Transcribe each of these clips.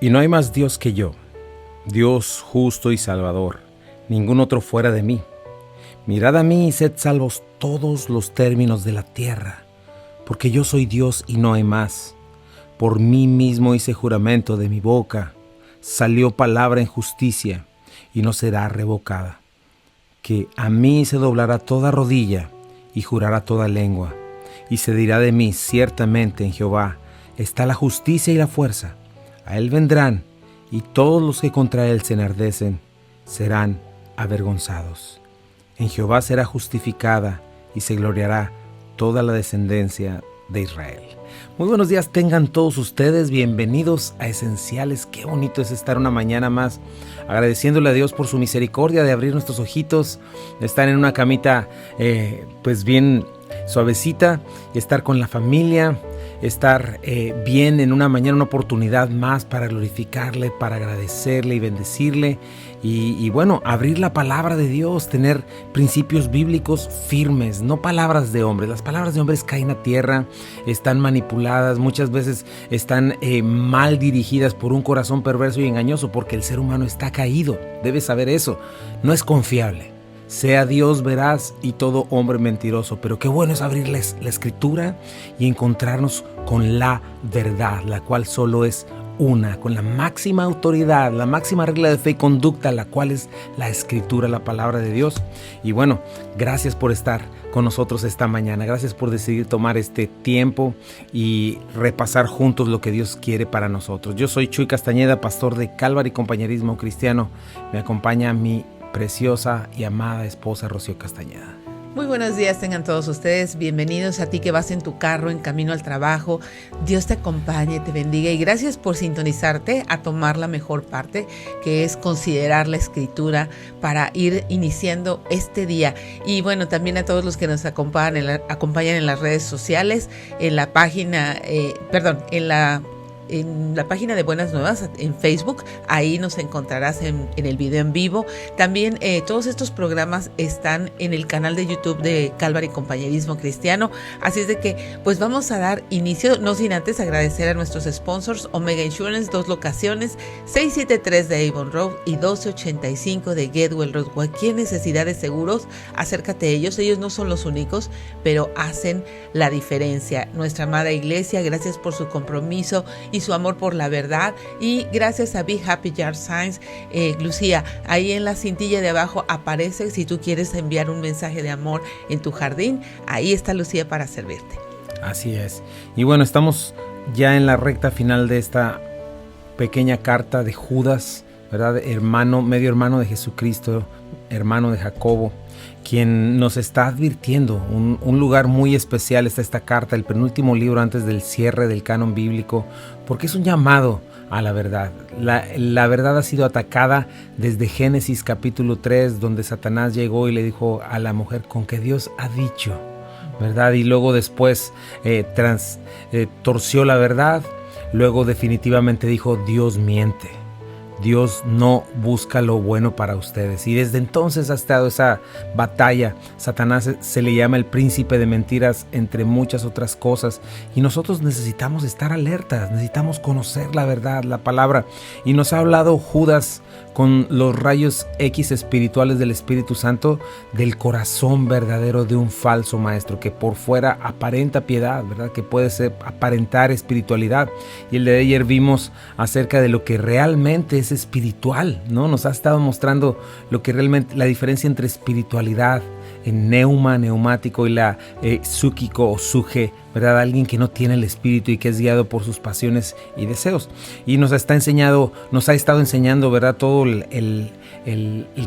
Y no hay más Dios que yo, Dios justo y salvador, ningún otro fuera de mí. Mirad a mí y sed salvos todos los términos de la tierra, porque yo soy Dios y no hay más. Por mí mismo hice juramento, de mi boca salió palabra en justicia y no será revocada. Que a mí se doblará toda rodilla y jurará toda lengua, y se dirá de mí: ciertamente en Jehová está la justicia y la fuerza. A él vendrán, y todos los que contra él se enardecen serán avergonzados. En Jehová será justificada y se gloriará toda la descendencia de Israel. Muy buenos días tengan todos ustedes, bienvenidos a Esenciales. Qué bonito es estar una mañana más agradeciéndole a Dios por su misericordia de abrir nuestros ojitos, de estar en una camita pues bien suavecita y estar con la familia, estar bien en una mañana, una oportunidad más para glorificarle, para agradecerle y bendecirle y bueno, abrir la palabra de Dios, tener principios bíblicos firmes, no palabras de hombres. Las palabras de hombres caen a tierra, están manipuladas, muchas veces están mal dirigidas por un corazón perverso y engañoso, porque el ser humano está caído, debes saber eso, no es confiable. Sea Dios veraz y todo hombre mentiroso, pero qué bueno es abrirles la Escritura y encontrarnos con la verdad, la cual solo es una, con la máxima autoridad, la máxima regla de fe y conducta, la cual es la Escritura, la palabra de Dios. Y bueno, gracias por estar con nosotros esta mañana, gracias por decidir tomar este tiempo y repasar juntos lo que Dios quiere para nosotros. Yo soy Chuy Castañeda, pastor de Calvary Compañerismo Cristiano. Me acompaña mi preciosa y amada esposa Rocío Castañeda. Muy buenos días tengan todos ustedes, bienvenidos a ti que vas en tu carro en camino al trabajo. Dios te acompañe, te bendiga y gracias por sintonizarte a tomar la mejor parte, que es considerar la Escritura para ir iniciando este día. Y bueno, también a todos los que nos acompañan en las redes sociales, en la página, en la página de Buenas Nuevas en Facebook, ahí nos encontrarás en el video en vivo. También todos estos programas están en el canal de YouTube de Calvary Compañerismo Cristiano, así es de que pues vamos a dar inicio, no sin antes agradecer a nuestros sponsors: Omega Insurance, 2 locaciones, 673 de Avon Road y 1285 de Getwell Road. Cualquier necesidad de seguros, acércate a ellos, ellos no son los únicos, pero hacen la diferencia. Nuestra amada iglesia, gracias por su compromiso y su amor por la verdad, y gracias a Be Happy Yard Signs. Lucía, ahí en la cintilla de abajo aparece si tú quieres enviar un mensaje de amor en tu jardín, ahí está Lucía para servirte. Así es, y bueno, estamos ya en la recta final de esta pequeña carta de Judas, ¿verdad? Medio hermano de Jesucristo, hermano de Jacobo, quien nos está advirtiendo un lugar muy especial. Está esta carta, el penúltimo libro antes del cierre del canon bíblico, porque es un llamado a la verdad. La verdad ha sido atacada desde Génesis capítulo 3, donde Satanás llegó y le dijo a la mujer: con que Dios ha dicho, ¿verdad? Y luego después torció la verdad, luego definitivamente dijo: Dios miente. Dios no busca lo bueno para ustedes. Y desde entonces ha estado esa batalla. Satanás se le llama el príncipe de mentiras, entre muchas otras cosas. Y nosotros necesitamos estar alertas, necesitamos conocer la verdad, la palabra. Y nos ha hablado Judas con los rayos X espirituales del Espíritu Santo del corazón verdadero de un falso maestro, que por fuera aparenta piedad, ¿verdad? Que puede aparentar espiritualidad. Y el de ayer vimos acerca de lo que realmente es espiritual, ¿no? Nos ha estado mostrando lo que realmente, la diferencia entre espiritualidad en neumático, y la psúquico o suge, ¿verdad? Alguien que no tiene el espíritu y que es guiado por sus pasiones y deseos. Y nos ha estado enseñando, ¿verdad? Todo el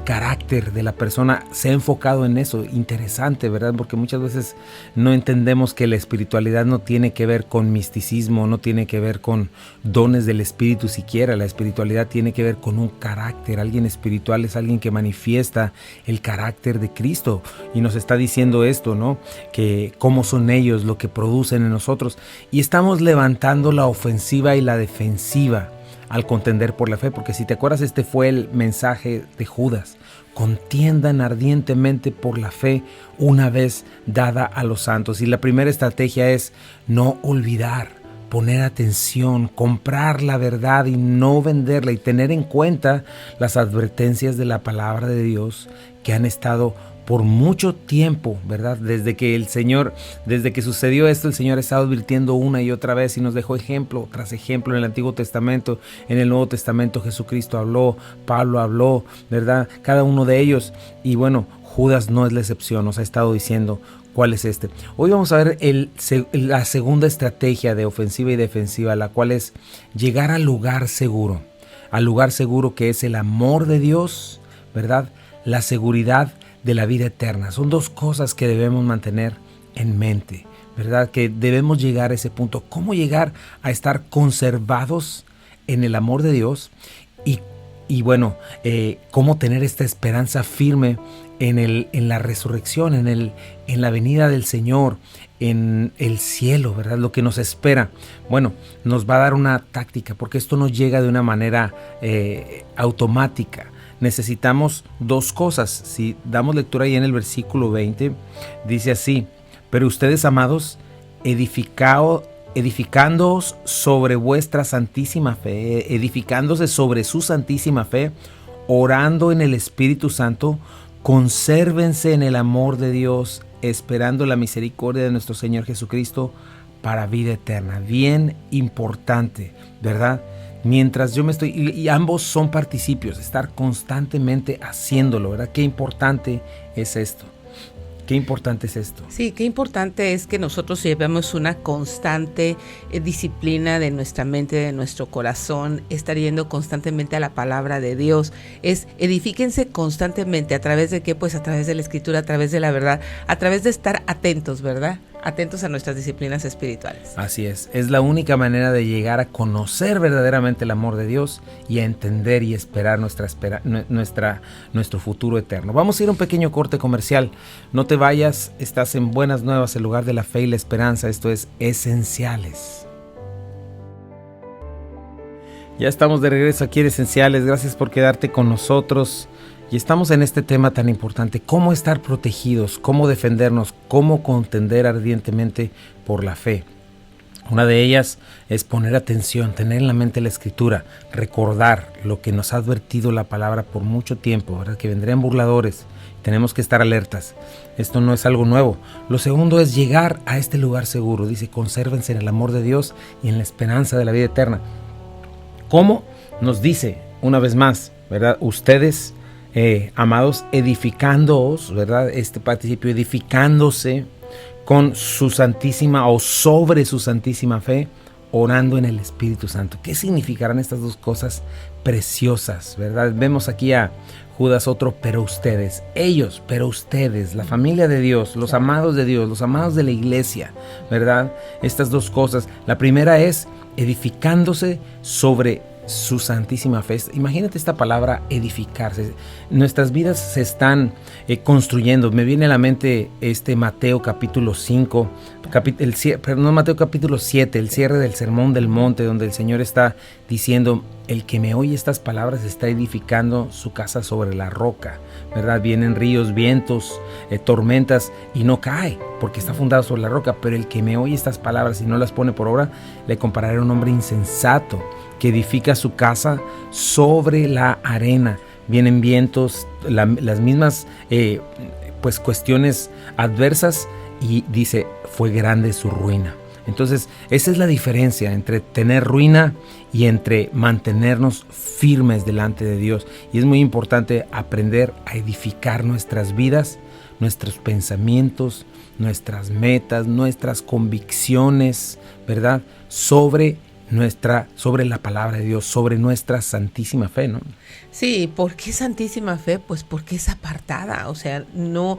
carácter de la persona. Se ha enfocado en eso. Interesante, ¿verdad? Porque muchas veces no entendemos que la espiritualidad no tiene que ver con misticismo, no tiene que ver con dones del espíritu siquiera. La espiritualidad tiene que ver con un carácter. Alguien espiritual es alguien que manifiesta el carácter de Cristo. Y nos está diciendo esto, ¿no? Que cómo son ellos, lo que producen en nosotros. Y estamos levantando la ofensiva y la defensiva al contender por la fe, porque si te acuerdas, este fue el mensaje de Judas: contiendan ardientemente por la fe una vez dada a los santos. Y la primera estrategia es no olvidar, poner atención, comprar la verdad y no venderla, y tener en cuenta las advertencias de la palabra de Dios que han estado por mucho tiempo, ¿verdad? Desde que sucedió esto, el Señor ha estado advirtiendo una y otra vez y nos dejó ejemplo tras ejemplo en el Antiguo Testamento. En el Nuevo Testamento Jesucristo habló, Pablo habló, ¿verdad? Cada uno de ellos. Y bueno, Judas no es la excepción, nos ha estado diciendo cuál es este. Hoy vamos a ver la segunda estrategia de ofensiva y defensiva, la cual es llegar al lugar seguro que es el amor de Dios, ¿verdad? La seguridad de la vida eterna. Son dos cosas que debemos mantener en mente, ¿verdad? Que debemos llegar a ese punto. ¿Cómo llegar a estar conservados en el amor de Dios? Y bueno, cómo tener esta esperanza firme en la resurrección, en la venida del Señor, en el cielo, ¿verdad? Lo que nos espera. Bueno, nos va a dar una táctica, porque esto no llega de una manera automática. Necesitamos dos cosas. Si damos lectura ahí en el versículo 20, dice así: pero ustedes, amados, edificándoos sobre vuestra santísima fe, edificándose sobre su santísima fe, orando en el Espíritu Santo, consérvense en el amor de Dios, esperando la misericordia de nuestro Señor Jesucristo para vida eterna. Bien importante, ¿verdad? Mientras yo me estoy, y ambos son participios, estar constantemente haciéndolo, ¿verdad? Qué importante es esto. Qué importante es esto. Sí, qué importante es que nosotros llevemos una constante disciplina de nuestra mente, de nuestro corazón, estar yendo constantemente a la palabra de Dios. Es edifíquense constantemente. ¿A través de qué? Pues a través de la Escritura, a través de la verdad, a través de estar atentos, ¿verdad? Atentos a nuestras disciplinas espirituales. Así es la única manera de llegar a conocer verdaderamente el amor de Dios y a entender y esperar nuestro futuro eterno. Vamos a ir a un pequeño corte comercial. No te vayas, estás en Buenas Nuevas, el lugar de la fe y la esperanza. Esto es Esenciales. Ya estamos de regreso aquí en Esenciales. Gracias por quedarte con nosotros. Y estamos en este tema tan importante: cómo estar protegidos, cómo defendernos, cómo contender ardientemente por la fe. Una de ellas es poner atención, tener en la mente la Escritura, recordar lo que nos ha advertido la palabra por mucho tiempo, ¿verdad? Que vendrían burladores, tenemos que estar alertas. Esto no es algo nuevo. Lo segundo es llegar a este lugar seguro. Dice: consérvense en el amor de Dios y en la esperanza de la vida eterna. ¿Cómo? Nos dice una vez más, ¿verdad? Ustedes, amados, edificándoos, ¿verdad? Este participio, edificándose con su santísima o sobre su santísima fe, orando en el Espíritu Santo. ¿Qué significarán estas dos cosas preciosas, verdad? Vemos aquí a Judas otro: pero ustedes, ellos, pero ustedes, la familia de Dios, los amados de Dios, los amados de la iglesia, ¿verdad? Estas dos cosas. La primera es edificándose sobre su santísima fe. Imagínate esta palabra, edificarse. Nuestras vidas se están construyendo. Me viene a la mente Mateo capítulo 5, Mateo capítulo 7, el cierre del Sermón del Monte, donde el Señor está diciendo: el que me oye estas palabras está edificando su casa sobre la roca, ¿verdad? Vienen ríos, vientos, tormentas y no cae porque está fundado sobre la roca. Pero el que me oye estas palabras y no las pone por obra, le compararé a un hombre insensato que edifica su casa sobre la arena. Vienen vientos, las mismas pues cuestiones adversas, y dice: fue grande su ruina. Entonces, esa es la diferencia entre tener ruina y entre mantenernos firmes delante de Dios. Y es muy importante aprender a edificar nuestras vidas, nuestros pensamientos, nuestras metas, nuestras convicciones, ¿verdad? Sobre la palabra de Dios, sobre nuestra santísima fe, ¿no? Sí, ¿por qué santísima fe? Pues porque es apartada. O sea, no,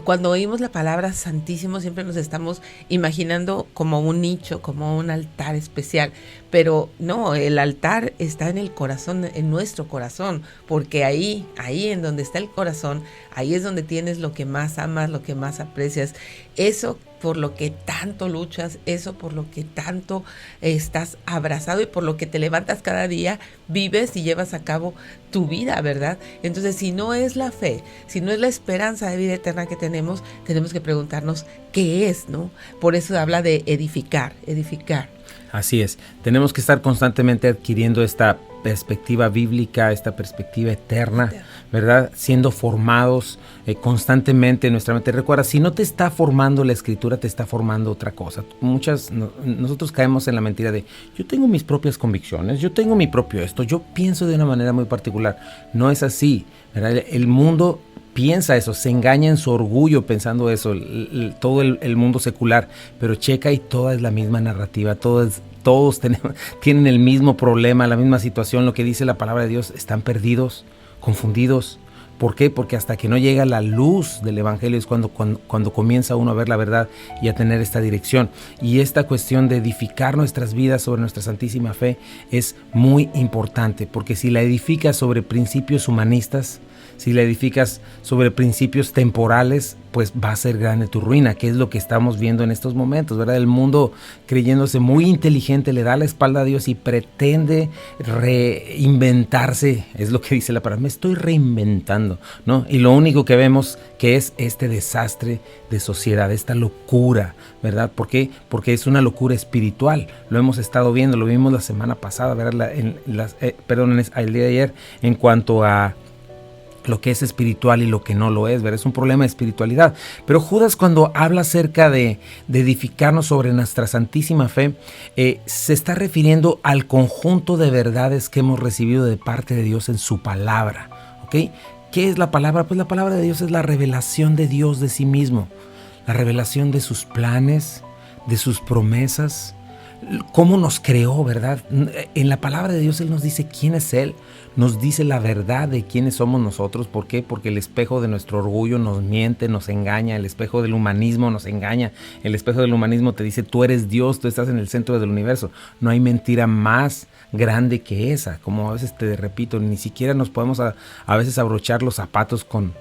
cuando oímos la palabra santísimo siempre nos estamos imaginando como un nicho, como un altar especial, pero no, el altar está en el corazón, en nuestro corazón, porque ahí en donde está el corazón, ahí es donde tienes lo que más amas, lo que más aprecias, eso por lo que tanto luchas, eso por lo que tanto estás abrazado y por lo que te levantas cada día, vives y llevas a cabo tu vida, ¿verdad? Entonces, si no es la fe, si no es la esperanza de vida eterna que tenemos que preguntarnos qué es, ¿no? Por eso habla de edificar. Así es, tenemos que estar constantemente adquiriendo esta perspectiva bíblica, esta perspectiva eterna, ¿verdad? Siendo formados constantemente en nuestra mente. Recuerda, si no te está formando la Escritura, te está formando otra cosa. Nosotros caemos en la mentira de, yo tengo mis propias convicciones, yo tengo mi propio esto, yo pienso de una manera muy particular. No es así, ¿verdad? El mundo piensa eso, se engaña en su orgullo pensando eso, todo el mundo secular, pero checa y toda es la misma narrativa, todos tienen el mismo problema, la misma situación. Lo que dice la palabra de Dios, están perdidos, confundidos. ¿Por qué? Porque hasta que no llega la luz del Evangelio es cuando comienza uno a ver la verdad y a tener esta dirección. Y esta cuestión de edificar nuestras vidas sobre nuestra santísima fe es muy importante, porque si la edificas sobre principios humanistas, si la edificas sobre principios temporales, pues va a ser grande tu ruina, que es lo que estamos viendo en estos momentos, ¿verdad? El mundo, creyéndose muy inteligente, le da la espalda a Dios y pretende reinventarse. Es lo que dice la palabra, me estoy reinventando, ¿no? Y lo único que vemos que es este desastre de sociedad, esta locura, ¿verdad? ¿Por qué? Porque es una locura espiritual. Lo hemos estado viendo, lo vimos la semana pasada, ¿verdad? El día de ayer, en cuanto a lo que es espiritual y lo que no lo es, ¿verdad? Es un problema de espiritualidad. Pero Judas, cuando habla acerca de edificarnos sobre nuestra santísima fe, se está refiriendo al conjunto de verdades que hemos recibido de parte de Dios en su palabra, ¿ok? ¿Qué es la palabra? Pues la palabra de Dios es la revelación de Dios de sí mismo, la revelación de sus planes, de sus promesas, cómo nos creó, ¿verdad? En la palabra de Dios Él nos dice quién es Él, nos dice la verdad de quiénes somos nosotros. ¿Por qué? Porque el espejo de nuestro orgullo nos miente, nos engaña, el espejo del humanismo nos engaña, el espejo del humanismo te dice tú eres Dios, tú estás en el centro del universo. No hay mentira más grande que esa, como a veces te repito, ni siquiera nos podemos a veces abrochar los zapatos con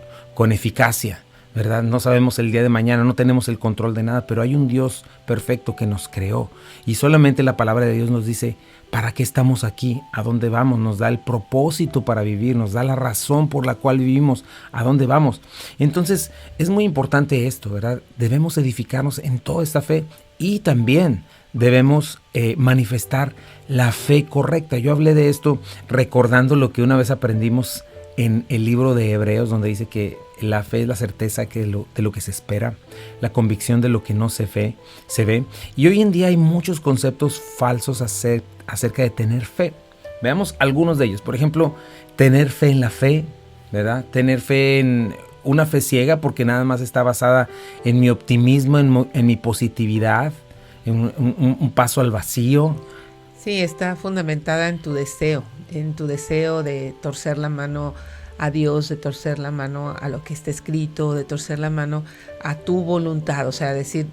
eficacia, ¿verdad? No sabemos el día de mañana, no tenemos el control de nada, pero hay un Dios perfecto que nos creó y solamente la palabra de Dios nos dice ¿para qué estamos aquí? ¿A dónde vamos? Nos da el propósito para vivir, nos da la razón por la cual vivimos, ¿a dónde vamos? Entonces es muy importante esto, ¿verdad? Debemos edificarnos en toda esta fe y también debemos manifestar la fe correcta. Yo hablé de esto recordando lo que una vez aprendimos en el libro de Hebreos, donde dice que la fe es la certeza de lo que se espera, la convicción de lo que no se ve. Y hoy en día hay muchos conceptos falsos acerca de tener fe. Veamos algunos de ellos. Por ejemplo, tener fe en la fe, ¿verdad? Tener fe en una fe ciega porque nada más está basada en mi optimismo, en mi positividad, en un paso al vacío. Sí, está fundamentada en tu deseo de torcer la mano a Dios, de torcer la mano a lo que está escrito, de torcer la mano a tu voluntad, o sea, decir,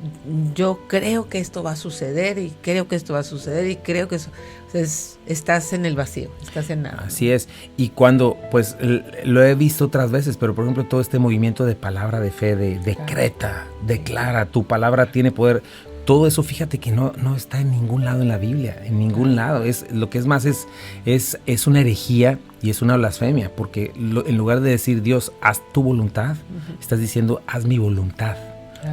yo creo que esto va a suceder y creo que esto va a suceder y creo que eso, estás en el vacío, estás en nada. Así es, y cuando, pues, lo he visto otras veces, pero por ejemplo todo este movimiento de palabra de fe, de decreta, declara, tu palabra tiene poder. Todo eso, fíjate que no está en ningún lado en la Biblia, en ningún lado. Lo que es más es una herejía y es una blasfemia, porque en lugar de decir Dios, haz tu voluntad, estás diciendo haz mi voluntad,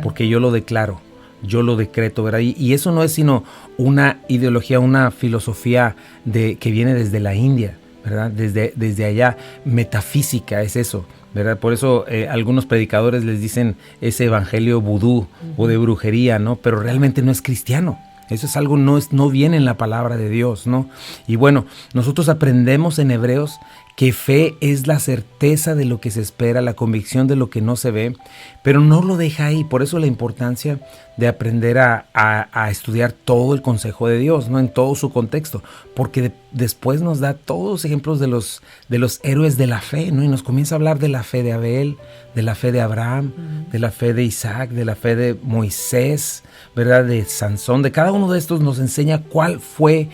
porque yo lo declaro, yo lo decreto, ¿verdad? Y eso no es sino una ideología, una filosofía que viene desde la India, ¿verdad? Desde allá, metafísica es eso, ¿verdad? Por eso algunos predicadores les dicen ese evangelio vudú o de brujería, ¿no? Pero realmente no es cristiano. Eso es algo, no viene en la palabra de Dios, ¿no? Y bueno, nosotros aprendemos en Hebreos que fe es la certeza de lo que se espera, la convicción de lo que no se ve, pero no lo deja ahí. Por eso la importancia de aprender a estudiar todo el consejo de Dios, ¿no? En todo su contexto, porque después nos da todos los ejemplos de los héroes de la fe, ¿no? Y nos comienza a hablar de la fe de Abel, de la fe de Abraham, de la fe de Isaac, de la fe de Moisés, ¿verdad? De Sansón. De cada uno de estos nos enseña cuál fue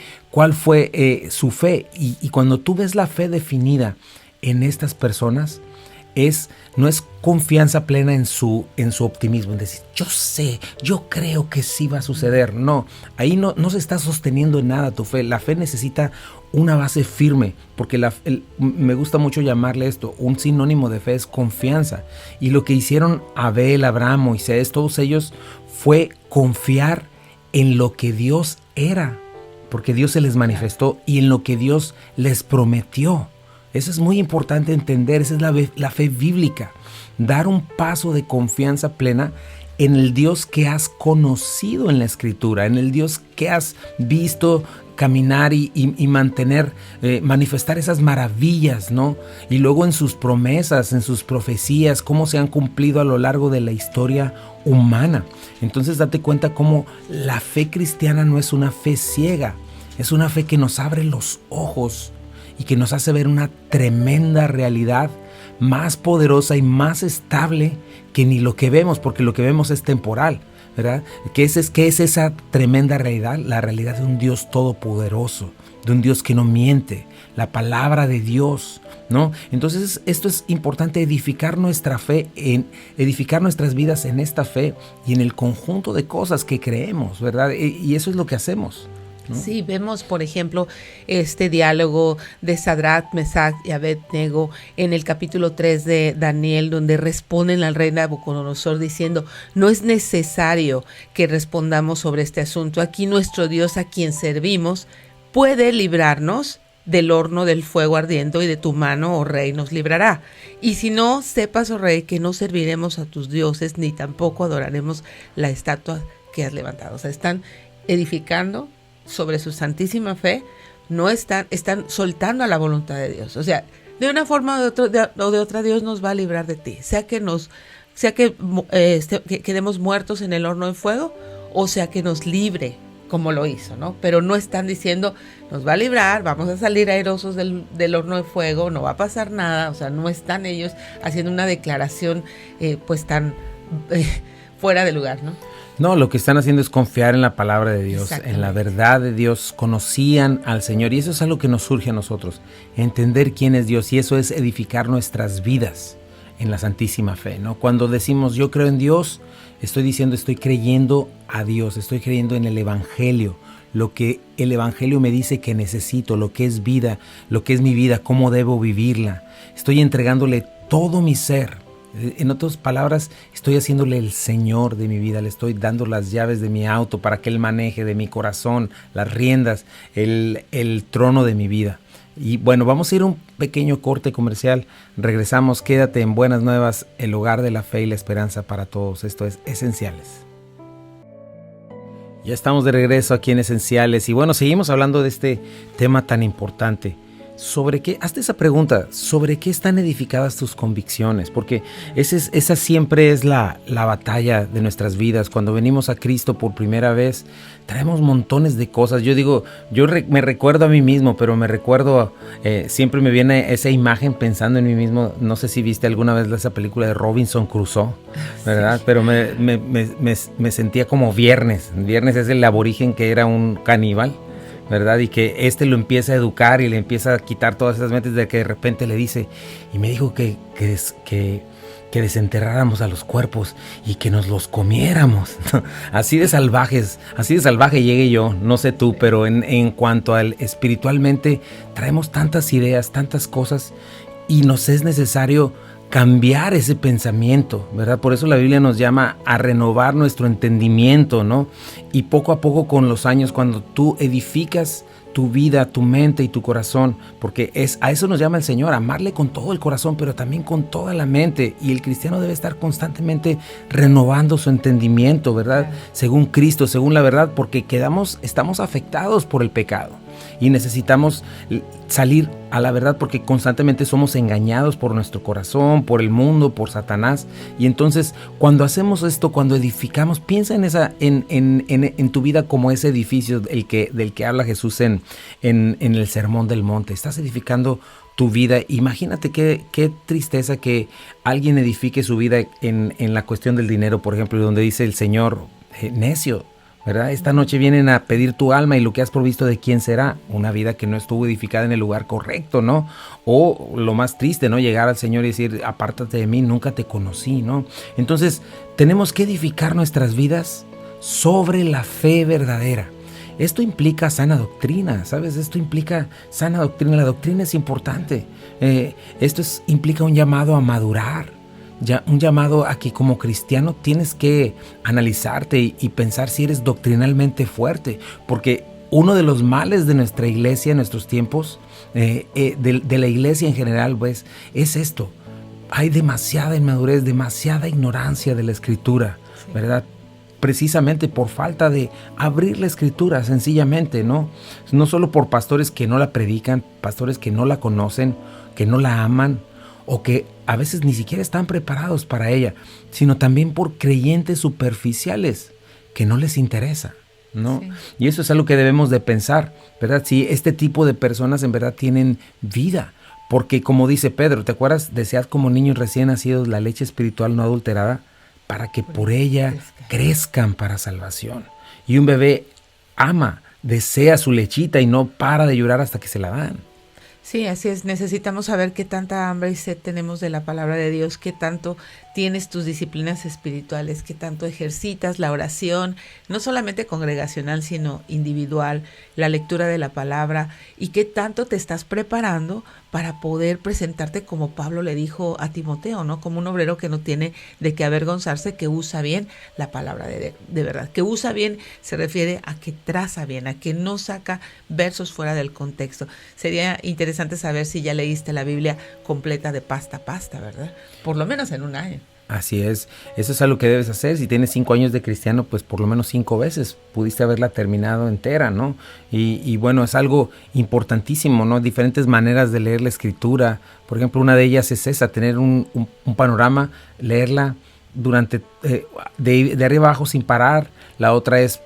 su fe. Y cuando tú ves la fe definida en estas personas, no es confianza plena en su optimismo, en decir, yo sé, yo creo que sí va a suceder. No, ahí no se está sosteniendo en nada tu fe. La fe necesita una base firme, porque me gusta mucho llamarle esto, un sinónimo de fe es confianza. Y lo que hicieron Abel, Abraham, Moisés, todos ellos fue confiar en lo que Dios era. porque Dios se les manifestó y en lo que Dios les prometió. Eso es muy importante entender, esa es la fe bíblica. Dar un paso de confianza plena en el Dios que has conocido en la Escritura, en el Dios que has visto caminar y mantener, manifestar esas maravillas, ¿no? Y luego en sus promesas, en sus profecías, cómo se han cumplido a lo largo de la historia humana. Entonces date cuenta cómo la fe cristiana no es una fe ciega, es una fe que nos abre los ojos y que nos hace ver una tremenda realidad más poderosa y más estable que ni lo que vemos, porque lo que vemos es temporal, ¿verdad? ¿Qué es esa tremenda realidad? La realidad de un Dios todopoderoso, de un Dios que no miente, la palabra de Dios, ¿no? Entonces esto es importante, edificar nuestra fe, edificar nuestras vidas en esta fe y en el conjunto de cosas que creemos, ¿verdad? Y eso es lo que hacemos, ¿no? Sí, vemos, por ejemplo, este diálogo de Sadrach, Mesach y Abed-nego en el capítulo 3 de Daniel, donde responden al rey Nabucodonosor diciendo: no es necesario que respondamos sobre este asunto. Aquí nuestro Dios, a quien servimos, puede librarnos del horno del fuego ardiendo, y de tu mano, oh rey, nos librará. Y si no, sepas, oh rey, que no serviremos a tus dioses, ni tampoco adoraremos la estatua que has levantado. O sea, están edificando sobre su santísima fe, no están soltando a la voluntad de Dios. O sea, de una forma o de otra, Dios nos va a librar de ti. Sea que quedemos muertos en el horno de fuego, o sea que nos libre, como lo hizo, ¿no? Pero no están diciendo, nos va a librar, vamos a salir airosos del horno de fuego, no va a pasar nada. O sea, no están ellos haciendo una declaración pues tan fuera de lugar, ¿no? No, lo que están haciendo es confiar en la palabra de Dios, en la verdad de Dios. Conocían al Señor, y eso es algo que nos surge a nosotros, entender quién es Dios, y eso es edificar nuestras vidas en la santísima fe, ¿no? Cuando decimos yo creo en Dios, estoy diciendo estoy creyendo a Dios, estoy creyendo en el Evangelio, lo que el Evangelio me dice que necesito, lo que es vida, lo que es mi vida, cómo debo vivirla. Estoy entregándole todo mi ser. En otras palabras, estoy haciéndole el Señor de mi vida, le estoy dando las llaves de mi auto para que Él maneje, de mi corazón, las riendas, el trono de mi vida. Y bueno, vamos a ir a un pequeño corte comercial, regresamos, quédate en Buenas Nuevas, el hogar de la fe y la esperanza para todos. Esto es Esenciales. Ya estamos de regreso aquí en Esenciales y bueno, seguimos hablando de este tema tan importante. ¿Sobre qué? Hazte esa pregunta, ¿sobre qué están edificadas tus convicciones? Porque esa siempre es la batalla de nuestras vidas. Cuando venimos a Cristo por primera vez, traemos montones de cosas. Yo digo, me recuerdo a mí mismo, pero me recuerdo, siempre me viene esa imagen pensando en mí mismo. No sé si viste alguna vez esa película de Robinson Crusoe, ¿verdad? Sí. Pero me sentía como Viernes. Viernes es el aborigen que era un caníbal, ¿verdad? Y que lo empieza a educar y le empieza a quitar todas esas mentes, de que de repente le dice, y me dijo que desenterráramos a los cuerpos y que nos los comiéramos. Así de salvaje llegué yo, no sé tú, pero en cuanto al espiritualmente, traemos tantas ideas, tantas cosas, y nos es necesario cambiar ese pensamiento, ¿verdad? Por eso la Biblia nos llama a renovar nuestro entendimiento, ¿no? Y poco a poco con los años, cuando tú edificas tu vida, tu mente y tu corazón, porque a eso nos llama el Señor, amarle con todo el corazón, pero también con toda la mente. Y el cristiano debe estar constantemente renovando su entendimiento, ¿verdad? Según Cristo, según la verdad, porque estamos afectados por el pecado. Y necesitamos salir a la verdad, porque constantemente somos engañados por nuestro corazón, por el mundo, por Satanás. Y entonces cuando hacemos esto, cuando edificamos, piensa en tu vida como ese edificio del que habla Jesús en el Sermón del Monte. Estás edificando tu vida. Imagínate qué tristeza que alguien edifique su vida en la cuestión del dinero, por ejemplo, donde dice el Señor, necio, ¿verdad? Esta noche vienen a pedir tu alma, y lo que has provisto, ¿de quién será? Una vida que no estuvo edificada en el lugar correcto, ¿no? O lo más triste, ¿no? Llegar al Señor y decir, apártate de mí, nunca te conocí, ¿no? Entonces, tenemos que edificar nuestras vidas sobre la fe verdadera. Esto implica sana doctrina, ¿sabes? Esto implica sana doctrina. La doctrina es importante. Implica un llamado a madurar. Un llamado a que como cristiano tienes que analizarte y pensar si eres doctrinalmente fuerte, porque uno de los males de nuestra iglesia en nuestros tiempos, de la iglesia en general, pues, es esto. Hay demasiada inmadurez, demasiada ignorancia de la Escritura, ¿verdad? Precisamente por falta de abrir la Escritura, sencillamente, ¿no? No solo por pastores que no la predican, pastores que no la conocen, que no la aman, o que a veces ni siquiera están preparados para ella, sino también por creyentes superficiales que no les interesa, ¿no? Sí. Y eso es algo que debemos de pensar, ¿verdad? Si este tipo de personas en verdad tienen vida, porque como dice Pedro, ¿te acuerdas? Desead como niños recién nacidos la leche espiritual no adulterada, para que por ella crezcan para salvación. Y un bebé ama, desea su lechita y no para de llorar hasta que se la dan. Sí, así es. Necesitamos saber qué tanta hambre y sed tenemos de la palabra de Dios, qué tanto tienes tus disciplinas espirituales, qué tanto ejercitas la oración, no solamente congregacional, sino individual, la lectura de la palabra, y qué tanto te estás preparando para poder presentarte como Pablo le dijo a Timoteo, ¿no? Como un obrero que no tiene de qué avergonzarse, que usa bien la palabra de verdad. Que usa bien se refiere a que traza bien, a que no saca versos fuera del contexto. Sería interesante saber si ya leíste la Biblia completa de pasta a pasta, ¿verdad? Por lo menos en un año. Así es, eso es algo que debes hacer. Si tienes 5 años de cristiano, pues por lo menos 5 veces pudiste haberla terminado entera, ¿no? Y bueno, es algo importantísimo, ¿no? Diferentes maneras de leer la Escritura. Por ejemplo, una de ellas es esa, tener un panorama, leerla durante de arriba abajo sin parar. La otra es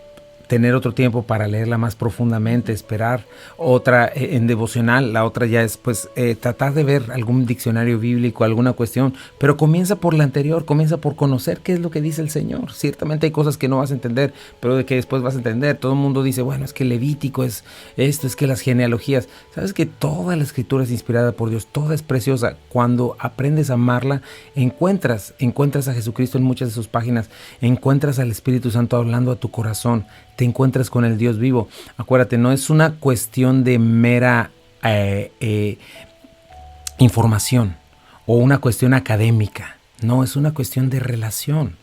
tener otro tiempo para leerla más profundamente, esperar otra en devocional. La otra ya es pues tratar de ver algún diccionario bíblico, alguna cuestión, pero comienza por la anterior, comienza por conocer qué es lo que dice el Señor. Ciertamente hay cosas que no vas a entender, pero de que después vas a entender. Todo el mundo dice, bueno, es que Levítico es esto, es que las genealogías. Sabes que toda la Escritura es inspirada por Dios, toda es preciosa. Cuando aprendes a amarla, encuentras a Jesucristo en muchas de sus páginas, encuentras al Espíritu Santo hablando a tu corazón, te encuentras con el Dios vivo. Acuérdate, no es una cuestión de mera información o una cuestión académica. No, es una cuestión de relación,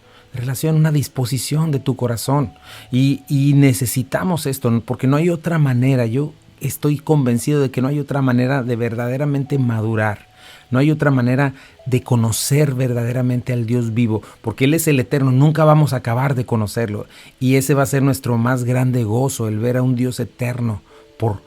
una disposición de tu corazón. Y necesitamos esto, porque no hay otra manera. Yo estoy convencido de que no hay otra manera de verdaderamente madurar. No hay otra manera de conocer verdaderamente al Dios vivo, porque Él es el eterno, nunca vamos a acabar de conocerlo. Y ese va a ser nuestro más grande gozo, el ver a un Dios eterno por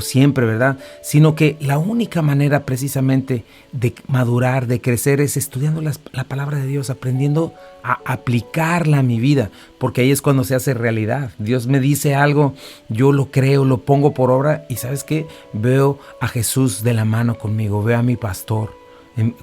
siempre, ¿verdad? Sino que la única manera precisamente de madurar, de crecer, es estudiando la palabra de Dios, aprendiendo a aplicarla a mi vida, porque ahí es cuando se hace realidad. Dios me dice algo, yo lo creo, lo pongo por obra, y ¿sabes qué? Veo a Jesús de la mano conmigo, veo a mi pastor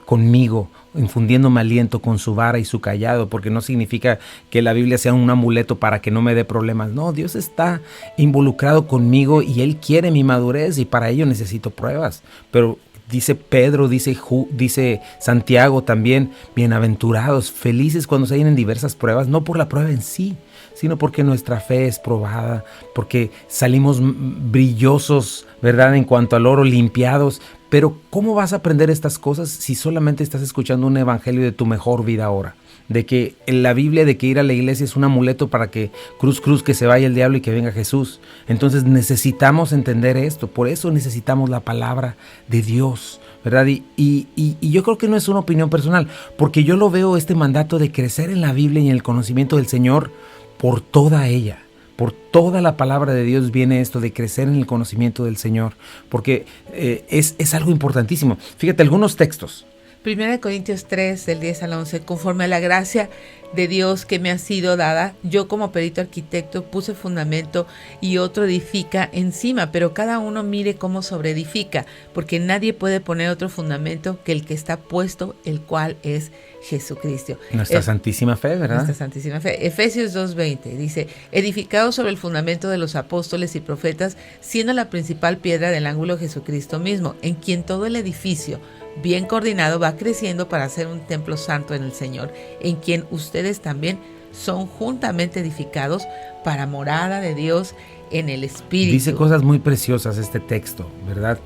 conmigo, infundiéndome aliento con su vara y su cayado, porque no significa que la Biblia sea un amuleto para que no me dé problemas. No, Dios está involucrado conmigo y Él quiere mi madurez, y para ello necesito pruebas. Pero dice Pedro, dice Santiago también, bienaventurados, felices cuando se hallen en diversas pruebas, no por la prueba en sí, sino porque nuestra fe es probada, porque salimos brillosos, ¿verdad? En cuanto al oro, limpiados. Pero ¿cómo vas a aprender estas cosas si solamente estás escuchando un evangelio de tu mejor vida ahora? De que en la Biblia, de que ir a la iglesia es un amuleto para que cruz, que se vaya el diablo y que venga Jesús. Entonces necesitamos entender esto, por eso necesitamos la palabra de Dios, ¿verdad? Y yo creo que no es una opinión personal, porque yo lo veo, este mandato de crecer en la Biblia y en el conocimiento del Señor, por toda ella. Por toda la palabra de Dios viene esto de crecer en el conocimiento del Señor, porque es algo importantísimo. Fíjate, algunos textos. 1 Corintios 3, del 10 al 11, conforme a la gracia de Dios que me ha sido dada, yo como perito arquitecto puse fundamento y otro edifica encima, pero cada uno mire cómo sobreedifica, porque nadie puede poner otro fundamento que el que está puesto, el cual es Jesucristo. Nuestra santísima fe, ¿verdad? Nuestra santísima fe. Efesios 2:20 dice, edificado sobre el fundamento de los apóstoles y profetas, siendo la principal piedra del ángulo Jesucristo mismo, en quien todo el edificio bien coordinado va creciendo para ser un templo santo en el Señor, en quien ustedes también son juntamente edificados para morada de Dios en el Espíritu. Dice cosas muy preciosas este texto, ¿verdad?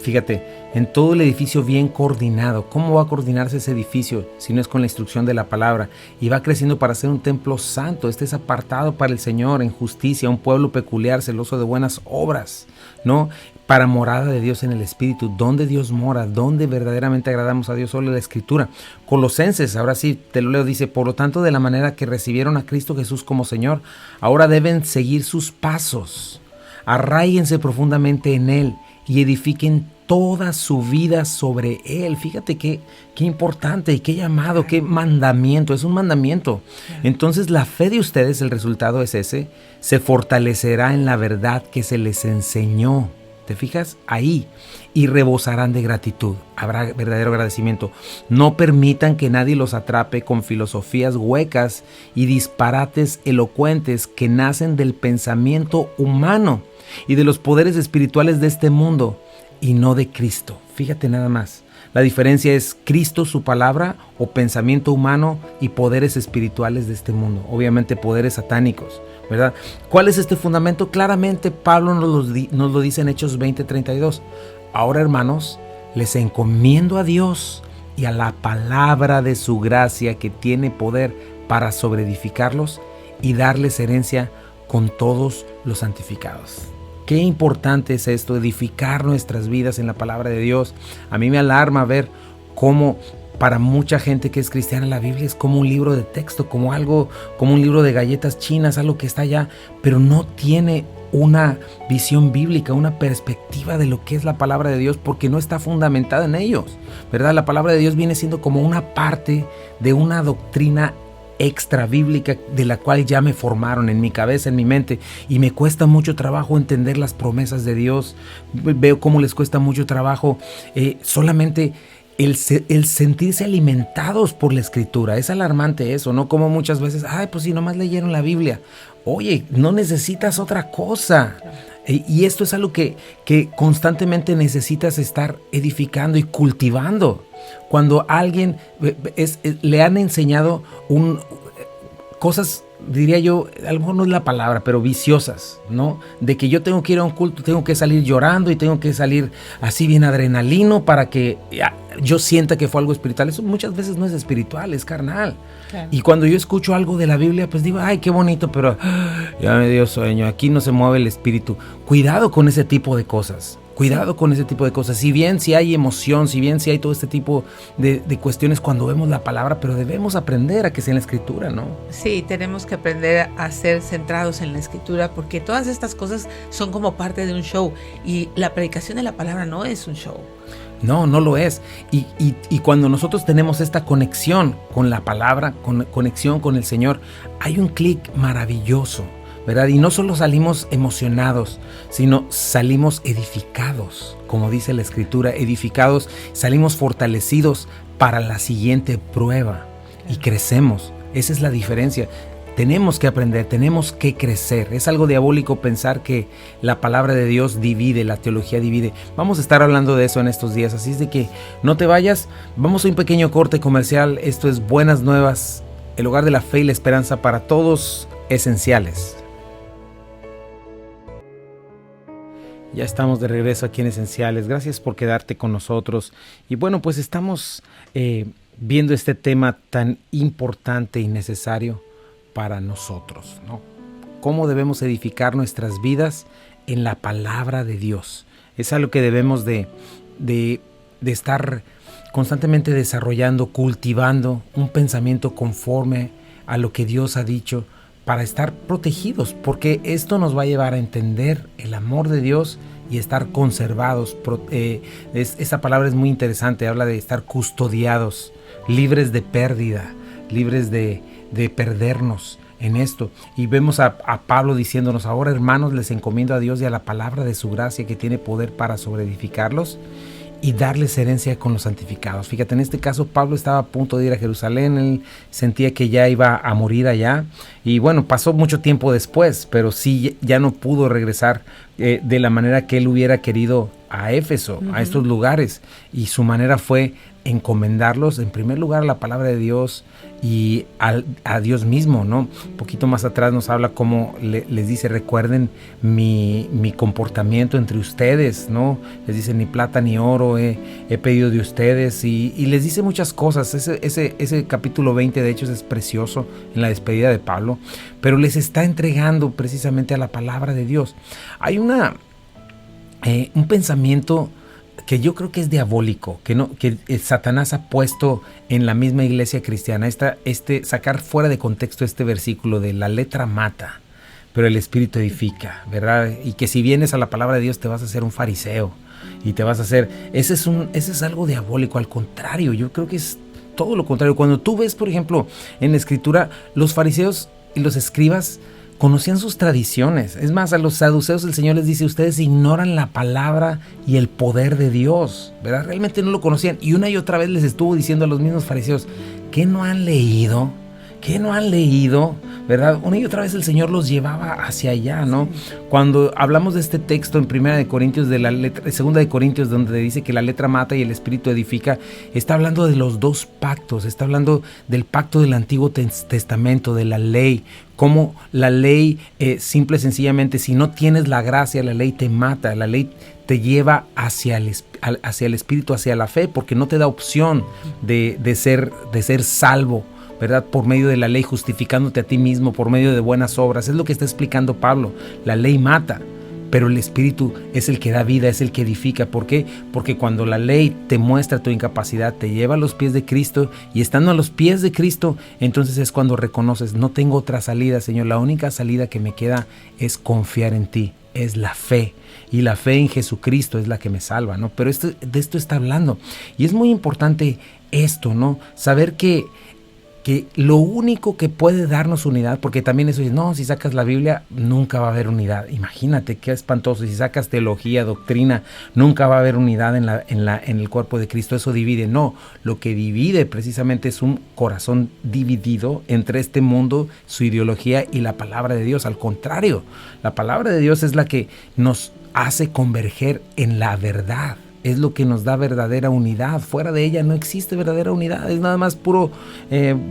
Fíjate, en todo el edificio bien coordinado. ¿Cómo va a coordinarse ese edificio si no es con la instrucción de la palabra? Y va creciendo para ser un templo santo. Este es apartado para el Señor en justicia, un pueblo peculiar, celoso de buenas obras, ¿no? Para morada de Dios en el Espíritu. ¿Dónde Dios mora? ¿Dónde verdaderamente agradamos a Dios? Solo la Escritura. Colosenses, ahora sí te lo leo, dice: por lo tanto, de la manera que recibieron a Cristo Jesús como Señor, ahora deben seguir sus pasos. Arráiguense profundamente en Él y edifiquen toda su vida sobre Él. Fíjate qué importante y qué llamado, qué mandamiento. Es un mandamiento. Entonces la fe de ustedes, el resultado es ese, se fortalecerá en la verdad que se les enseñó. ¿Te fijas? Ahí. Y rebosarán de gratitud. Habrá verdadero agradecimiento. No permitan que nadie los atrape con filosofías huecas y disparates elocuentes que nacen del pensamiento humano y de los poderes espirituales de este mundo y no de Cristo. Fíjate nada más. La diferencia es Cristo, su palabra, o pensamiento humano y poderes espirituales de este mundo. Obviamente poderes satánicos, ¿verdad? ¿Cuál es este fundamento? Claramente Pablo nos lo dice en Hechos 20:32. Ahora, hermanos, les encomiendo a Dios y a la palabra de su gracia que tiene poder para sobreedificarlos y darles herencia con todos los santificados. Qué importante es esto, edificar nuestras vidas en la palabra de Dios. A mí me alarma ver cómo para mucha gente que es cristiana la Biblia es como un libro de texto, como un libro de galletas chinas, algo que está allá, pero no tiene una visión bíblica, una perspectiva de lo que es la palabra de Dios, porque no está fundamentada en ellos, ¿verdad? La palabra de Dios viene siendo como una parte de una doctrina extra bíblica de la cual ya me formaron en mi cabeza, en mi mente, y me cuesta mucho trabajo entender las promesas de Dios. Veo cómo les cuesta mucho trabajo solamente el sentirse alimentados por la Escritura. Es alarmante eso, ¿no? Como muchas veces, pues si nomás leyeron la Biblia. Oye, no necesitas otra cosa. Y esto es algo que constantemente necesitas estar edificando y cultivando. Cuando a alguien le han enseñado cosas, diría yo, a lo mejor no es la palabra, pero viciosas, ¿no? De que yo tengo que ir a un culto, tengo que salir llorando y tengo que salir así bien adrenalino para que yo sienta que fue algo espiritual. Eso muchas veces no es espiritual, es carnal. Claro. Y cuando yo escucho algo de la Biblia, pues digo, ay, qué bonito, pero ya me dio sueño, aquí no se mueve el espíritu. Cuidado con ese tipo de cosas. Cuidado con ese tipo de cosas. Si bien si hay emoción, si bien si hay todo este tipo de cuestiones cuando vemos la palabra, pero debemos aprender a que sea en la Escritura, ¿no? Sí, tenemos que aprender a ser centrados en la Escritura, porque todas estas cosas son como parte de un show y la predicación de la palabra no es un show. No, no lo es. Y cuando nosotros tenemos esta conexión con la palabra, conexión con el Señor, hay un clic maravilloso, ¿verdad? Y no solo salimos emocionados, sino salimos edificados, como dice la Escritura, edificados, salimos fortalecidos para la siguiente prueba y crecemos. Esa es la diferencia. Tenemos que aprender, tenemos que crecer. Es algo diabólico pensar que la palabra de Dios divide, la teología divide. Vamos a estar hablando de eso en estos días, así es de que no te vayas. Vamos a un pequeño corte comercial. Esto es Buenas Nuevas, el hogar de la fe y la esperanza para todos, esenciales. Ya estamos de regreso aquí en Esenciales. Gracias por quedarte con nosotros. Y bueno, pues estamos viendo este tema tan importante y necesario para nosotros, ¿no? Cómo debemos edificar nuestras vidas en la palabra de Dios. Es algo que debemos de estar constantemente desarrollando, cultivando un pensamiento conforme a lo que Dios ha dicho para estar protegidos, porque esto nos va a llevar a entender el amor de Dios y estar conservados. Esa palabra es muy interesante, habla de estar custodiados, libres de pérdida, libres de perdernos en esto. Y vemos a Pablo diciéndonos: ahora, hermanos, les encomiendo a Dios y a la palabra de su gracia que tiene poder para sobreedificarlos y darles herencia con los santificados. Fíjate, en este caso Pablo estaba a punto de ir a Jerusalén, él sentía que ya iba a morir allá y bueno, pasó mucho tiempo después, pero sí ya no pudo regresar de la manera que él hubiera querido a Éfeso, a estos lugares, y su manera fue encomendarlos en primer lugar a la palabra de Dios y a Dios mismo, ¿no? Un poquito más atrás nos habla cómo les dice, recuerden mi comportamiento entre ustedes, ¿no? Les dice, ni plata ni oro he pedido de ustedes, y les dice muchas cosas. Ese capítulo 20 de Hechos es precioso en la despedida de Pablo, pero les está entregando precisamente a la palabra de Dios. Hay un pensamiento que yo creo que es diabólico, que Satanás ha puesto en la misma iglesia cristiana, sacar fuera de contexto este versículo de la letra mata, pero el espíritu edifica, ¿verdad? Y que si vienes a la palabra de Dios te vas a hacer un fariseo y te vas a hacer, ese es algo diabólico. Al contrario, yo creo que es todo lo contrario. Cuando tú ves, por ejemplo, en la escritura, los fariseos y los escribas conocían sus tradiciones. Es más, a los saduceos el Señor les dice, ustedes ignoran la palabra y el poder de Dios, ¿verdad? Realmente no lo conocían. Y una y otra vez les estuvo diciendo a los mismos fariseos, ¿qué no han leído? ¿Qué no han leído? ¿Verdad? Una y otra vez el Señor los llevaba hacia allá, ¿no? Sí. Cuando hablamos de este texto en 2 de Corintios, donde dice que la letra mata y el espíritu edifica, está hablando de los dos pactos, está hablando del pacto del Antiguo Testamento, de la ley, cómo la ley, simple y sencillamente, si no tienes la gracia, la ley te mata, la ley te lleva hacia el espíritu, hacia la fe, porque no te da opción de ser salvo, ¿verdad? Por medio de la ley, justificándote a ti mismo, por medio de buenas obras. Es lo que está explicando Pablo. La ley mata, pero el Espíritu es el que da vida, es el que edifica. ¿Por qué? Porque cuando la ley te muestra tu incapacidad, te lleva a los pies de Cristo, y estando a los pies de Cristo, entonces es cuando reconoces, no tengo otra salida, Señor, la única salida que me queda es confiar en ti, es la fe. Y la fe en Jesucristo es la que me salva, ¿no? Pero de esto está hablando. Y es muy importante esto, ¿no? Saber que lo único que puede darnos unidad, porque también eso es, no, si sacas la Biblia nunca va a haber unidad. Imagínate qué espantoso. Si sacas teología, doctrina, nunca va a haber unidad en el cuerpo de Cristo. Eso divide. No, lo que divide precisamente es un corazón dividido entre este mundo, su ideología y la palabra de Dios. Al contrario, la palabra de Dios es la que nos hace converger en la verdad. Es lo que nos da verdadera unidad. Fuera de ella no existe verdadera unidad. Es nada más puro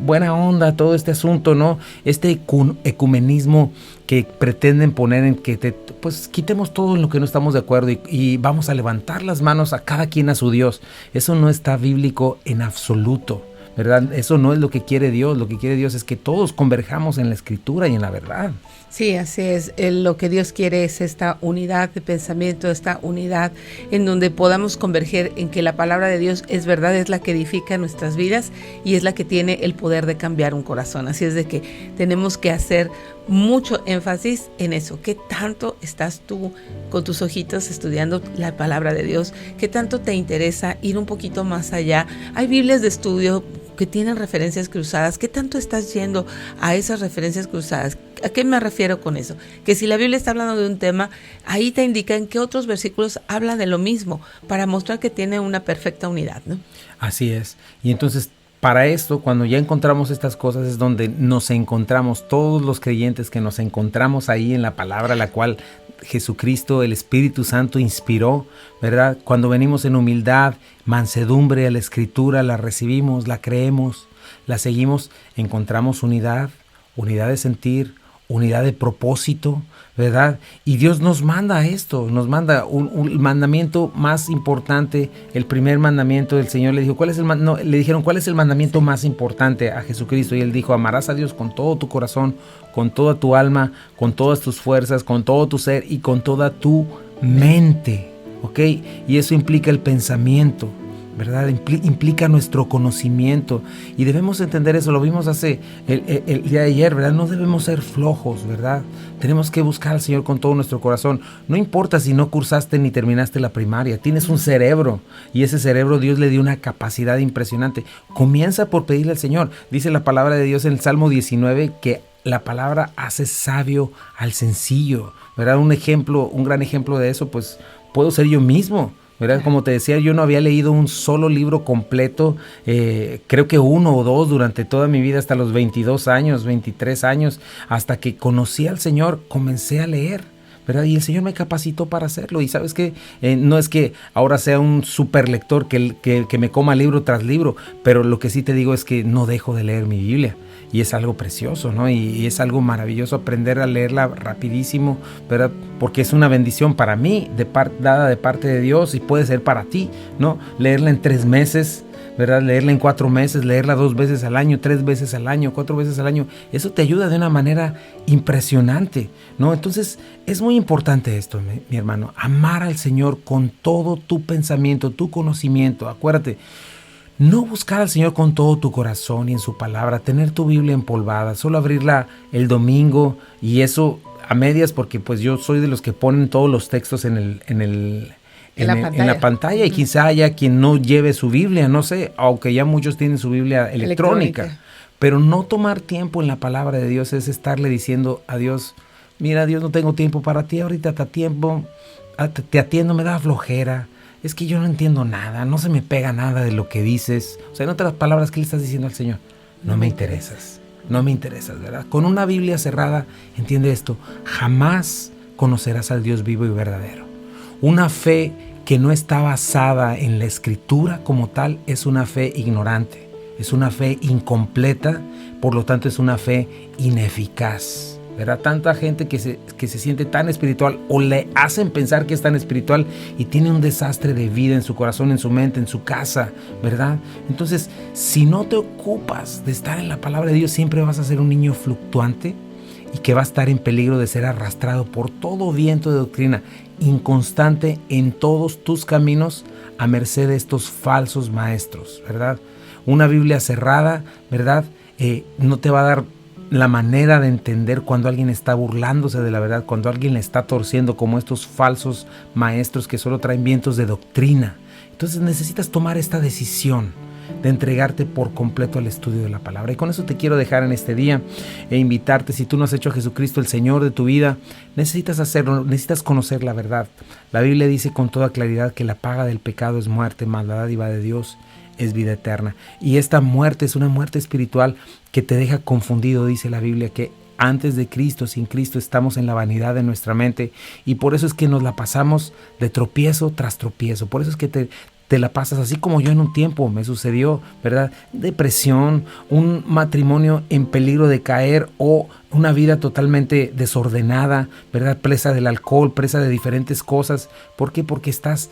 buena onda todo este asunto, ¿no? Este ecumenismo que pretenden poner en que pues quitemos todo en lo que no estamos de acuerdo y vamos a levantar las manos a cada quien a su Dios. Eso no está bíblico en absoluto, ¿verdad? Eso no es lo que quiere Dios. Lo que quiere Dios es que todos converjamos en la Escritura y en la verdad. Sí, así es. Lo que Dios quiere es esta unidad de pensamiento, esta unidad en donde podamos converger en que la palabra de Dios es verdad, es la que edifica nuestras vidas y es la que tiene el poder de cambiar un corazón. Así es de que tenemos que hacer mucho énfasis en eso. ¿Qué tanto estás tú con tus ojitos estudiando la palabra de Dios? ¿Qué tanto te interesa ir un poquito más allá? Hay Biblias de estudio que tienen referencias cruzadas. ¿Qué tanto estás yendo a esas referencias cruzadas? ¿A qué me refiero con eso? Que si la Biblia está hablando de un tema, ahí te indican que otros versículos hablan de lo mismo, para mostrar que tiene una perfecta unidad, ¿no? Así es. Y entonces, para esto, cuando ya encontramos estas cosas, es donde nos encontramos, todos los creyentes que nos encontramos ahí en la palabra, la cual Jesucristo, el Espíritu Santo inspiró, ¿verdad? Cuando venimos en humildad, mansedumbre a la Escritura, la recibimos, la creemos, la seguimos, encontramos unidad de sentir, unidad de propósito, ¿verdad? Y Dios nos manda esto, nos manda un mandamiento más importante. El primer mandamiento del Señor le dijo, le dijeron, ¿cuál es el mandamiento más importante a Jesucristo? Y él dijo, amarás a Dios con todo tu corazón, con toda tu alma, con todas tus fuerzas, con todo tu ser y con toda tu mente, ¿ok? Y eso implica el pensamiento, ¿verdad? Implica nuestro conocimiento y debemos entender eso. Lo vimos el día de ayer, ¿verdad? No debemos ser flojos, ¿verdad? Tenemos que buscar al Señor con todo nuestro corazón. No importa si no cursaste ni terminaste la primaria, tienes un cerebro y ese cerebro Dios le dio una capacidad impresionante. Comienza por pedirle al Señor. Dice la palabra de Dios en el Salmo 19 que la palabra hace sabio al sencillo, ¿verdad? Un gran ejemplo de eso, pues puedo ser yo mismo, ¿verdad? Como te decía, yo no había leído un solo libro completo, creo que 1 o 2 durante toda mi vida, hasta los 22 años, 23 años, hasta que conocí al Señor, comencé a leer, ¿verdad? Y el Señor me capacitó para hacerlo. Y sabes que no es que ahora sea un super lector que me coma libro tras libro, pero lo que sí te digo es que no dejo de leer mi Biblia. Y es algo precioso, ¿no? Y es algo maravilloso aprender a leerla rapidísimo, ¿verdad? Porque es una bendición para mí, dada de parte de Dios, y puede ser para ti, ¿no? Leerla en 3 meses, ¿verdad? Leerla en 4 meses, leerla 2 veces al año, 3 veces al año, 4 veces al año. Eso te ayuda de una manera impresionante, ¿no? Entonces, es muy importante esto, mi hermano. Amar al Señor con todo tu pensamiento, tu conocimiento. Acuérdate, no buscar al Señor con todo tu corazón y en su palabra, tener tu Biblia empolvada, solo abrirla el domingo y eso a medias, porque pues yo soy de los que ponen todos los textos en la pantalla y quizá haya quien no lleve su Biblia, no sé, aunque ya muchos tienen su Biblia electrónica. Pero no tomar tiempo en la palabra de Dios es estarle diciendo a Dios, mira Dios, no tengo tiempo para ti, ahorita te atiendo, me da flojera. Es que yo no entiendo nada, no se me pega nada de lo que dices. O sea, en otras palabras, ¿qué le estás diciendo al Señor? No me interesas, ¿verdad? Con una Biblia cerrada, entiende esto, jamás conocerás al Dios vivo y verdadero. Una fe que no está basada en la Escritura como tal es una fe ignorante, es una fe incompleta, por lo tanto es una fe ineficaz. ¿Verdad? Tanta gente que se siente tan espiritual o le hacen pensar que es tan espiritual y tiene un desastre de vida en su corazón, en su mente, en su casa, ¿verdad? Entonces, si no te ocupas de estar en la palabra de Dios, siempre vas a ser un niño fluctuante y que va a estar en peligro de ser arrastrado por todo viento de doctrina, inconstante en todos tus caminos, a merced de estos falsos maestros, ¿verdad? Una Biblia cerrada, ¿verdad? No te va a dar la manera de entender cuando alguien está burlándose de la verdad, cuando alguien le está torciendo, como estos falsos maestros que solo traen vientos de doctrina. Entonces necesitas tomar esta decisión de entregarte por completo al estudio de la palabra. Y con eso te quiero dejar en este día e invitarte, si tú no has hecho a Jesucristo el Señor de tu vida, necesitas hacerlo, necesitas conocer la verdad. La Biblia dice con toda claridad que la paga del pecado es muerte, mas la dádiva de Dios es vida eterna. Y esta muerte es una muerte espiritual que te deja confundido, dice la Biblia, que antes de Cristo, sin Cristo, estamos en la vanidad de nuestra mente y por eso es que nos la pasamos de tropiezo tras tropiezo. Por eso es que te la pasas así como yo en un tiempo me sucedió, ¿verdad? Depresión, un matrimonio en peligro de caer o una vida totalmente desordenada, ¿verdad? Presa del alcohol, presa de diferentes cosas. ¿Por qué? Porque estás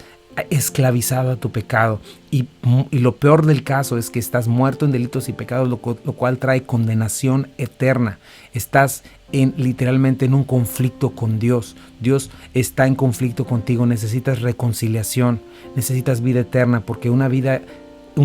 esclavizado a tu pecado y lo peor del caso es que estás muerto en delitos y pecados, lo cual trae condenación eterna. Estás literalmente en un conflicto con Dios. Dios está en conflicto contigo. Necesitas reconciliación, necesitas vida eterna, porque una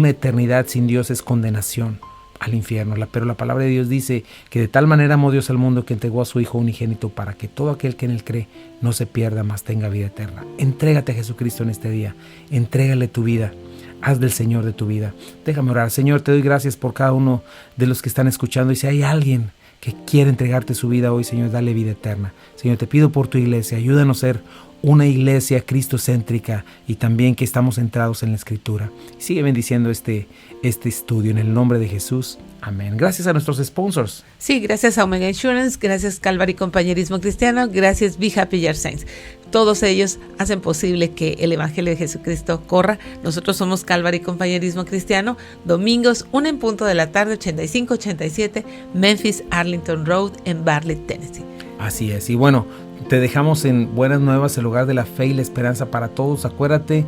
eternidad sin Dios es condenación al infierno. Pero la palabra de Dios dice que de tal manera amó Dios al mundo que entregó a su Hijo unigénito para que todo aquel que en él cree no se pierda, mas tenga vida eterna. Entrégate a Jesucristo en este día, entrégale tu vida, haz del Señor de tu vida. Déjame orar. Señor, te doy gracias por cada uno de los que están escuchando, y si hay alguien que quiere entregarte su vida hoy, Señor, dale vida eterna. Señor, te pido por tu iglesia, ayúdanos a ser una iglesia cristocéntrica y también que estamos centrados en la Escritura. Sigue bendiciendo este estudio en el nombre de Jesús. Amén. Gracias a nuestros sponsors. Sí, gracias a Omega Insurance, gracias Calvary Compañerismo Cristiano, gracias Be Happy Yard Saints. Todos ellos hacen posible que el Evangelio de Jesucristo corra. Nosotros somos Calvary Compañerismo Cristiano, domingos 1 en punto de la tarde, 8587 Memphis Arlington Road en Bartlett, Tennessee. Así es. Y bueno, te dejamos en Buenas Nuevas, el lugar de la fe y la esperanza para todos. Acuérdate,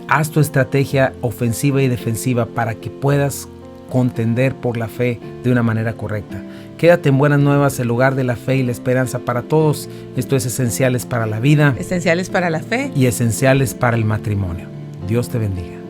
haz tu estrategia ofensiva y defensiva para que puedas contender por la fe de una manera correcta. Quédate en Buenas Nuevas, el lugar de la fe y la esperanza para todos. Esto es Esenciales para la Vida, Esenciales para la Fe y Esenciales para el Matrimonio. Dios te bendiga.